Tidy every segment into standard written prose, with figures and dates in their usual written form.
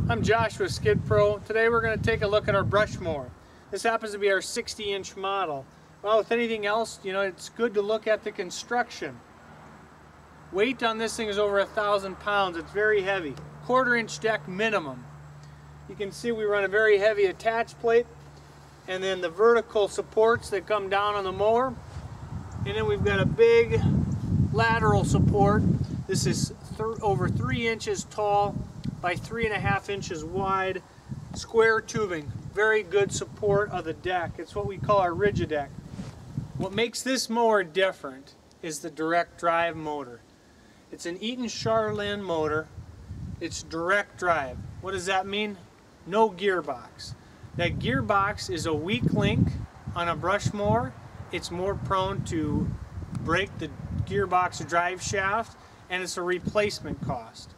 I'm Josh with Skid Pro. Today we're going to take a look at our brush mower. This happens to be our 60-inch model. Well, with anything else, it's good to look at the construction. Weight on this thing is over 1,000 pounds. It's very heavy. 1/4-inch deck minimum. You can see we run a very heavy attach plate, and then the vertical supports that come down on the mower. And then we've got a big lateral support. This is over 3 inches tall by 3.5 inches wide, square tubing. Very good support of the deck. It's what we call our rigid deck. What makes this mower different is the direct drive motor. It's an Eaton Charlene motor. It's direct drive. What does that mean? No gearbox. That gearbox is a weak link on a brush mower. It's more prone to break the gearbox drive shaft, and it's a replacement cost.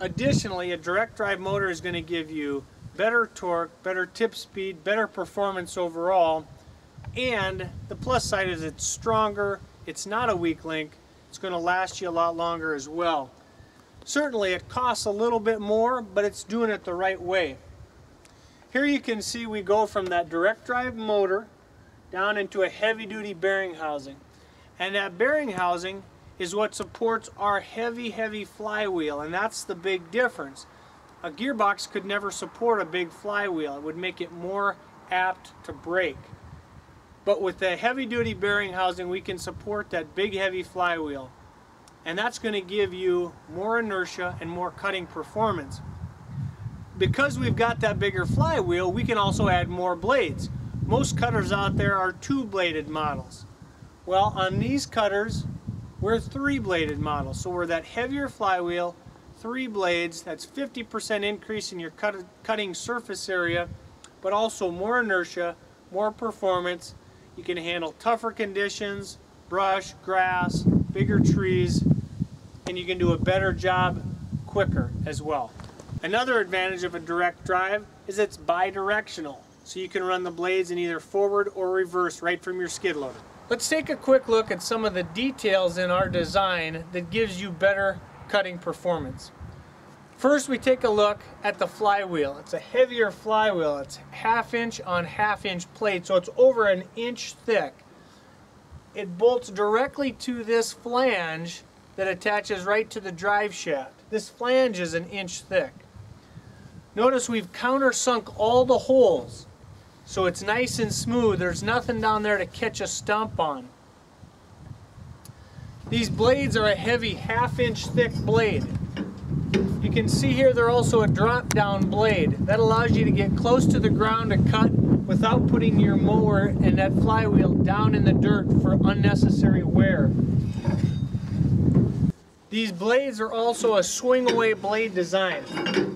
Additionally, a direct drive motor is going to give you better torque, better tip speed, better performance overall, and the plus side is it's stronger, it's not a weak link, it's going to last you a lot longer as well. Certainly it costs a little bit more, but it's doing it the right way. Here you can see we go from that direct drive motor down into a heavy-duty bearing housing, and that bearing housing is what supports our heavy flywheel, and that's the big difference. A gearbox could never support a big flywheel. It would make it more apt to break. But with the heavy-duty bearing housing, we can support that big heavy flywheel, and that's going to give you more inertia and more cutting performance. Because we've got that bigger flywheel, we can also add more blades. Most cutters out there are 2-bladed models. Well, on these cutters, we're 3-bladed models, so we're that heavier flywheel, 3 blades. That's 50% increase in your cutting surface area, but also more inertia, more performance. You can handle tougher conditions, brush, grass, bigger trees, and you can do a better job quicker as well. Another advantage of a direct drive is it's bi-directional, so you can run the blades in either forward or reverse right from your skid loader. Let's take a quick look at some of the details in our design that gives you better cutting performance. First, we take a look at the flywheel. It's a heavier flywheel. It's 1/2 inch on 1/2 inch plate, so it's over 1 inch thick. It bolts directly to this flange that attaches right to the drive shaft. This flange is 1 inch thick. Notice we've countersunk all the holes, so it's nice and smooth. There's nothing down there to catch a stump on. These blades are a heavy 1/2 inch thick blade. You can see here they're also a drop down blade. That allows you to get close to the ground to cut without putting your mower and that flywheel down in the dirt for unnecessary wear. These blades are also a swing away blade design.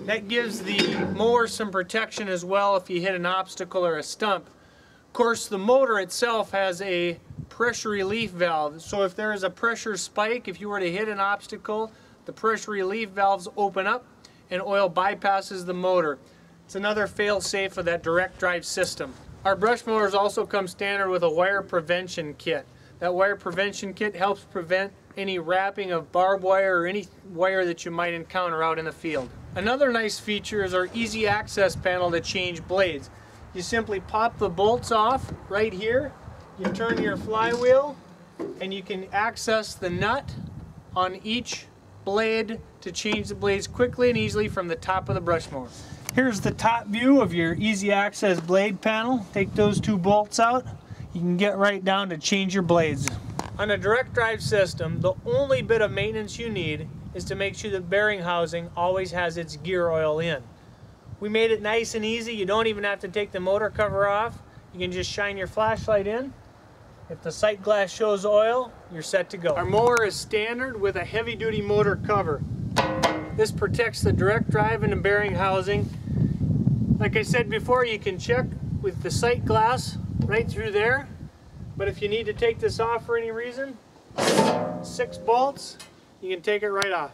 That gives the mower some protection as well if you hit an obstacle or a stump. Of course, the motor itself has a pressure relief valve, so if there is a pressure spike, if you were to hit an obstacle, the pressure relief valves open up and oil bypasses the motor. It's another fail-safe of that direct drive system. Our brush mowers also come standard with a wire prevention kit. That wire prevention kit helps prevent any wrapping of barbed wire or any wire that you might encounter out in the field. Another nice feature is our easy access panel to change blades. You simply pop the bolts off right here, you turn your flywheel, and you can access the nut on each blade to change the blades quickly and easily from the top of the brush mower. Here's the top view of your easy access blade panel. Take those 2 bolts out. You can get right down to change your blades. On a direct drive system, the only bit of maintenance you need is to make sure the bearing housing always has its gear oil in. We made it nice and easy. You don't even have to take the motor cover off. You can just shine your flashlight in. If the sight glass shows oil, you're set to go. Our mower is standard with a heavy-duty motor cover. This protects the direct drive and the bearing housing. Like I said before, you can check with the sight glass right through there. But if you need to take this off for any reason, 6 bolts, you can take it right off.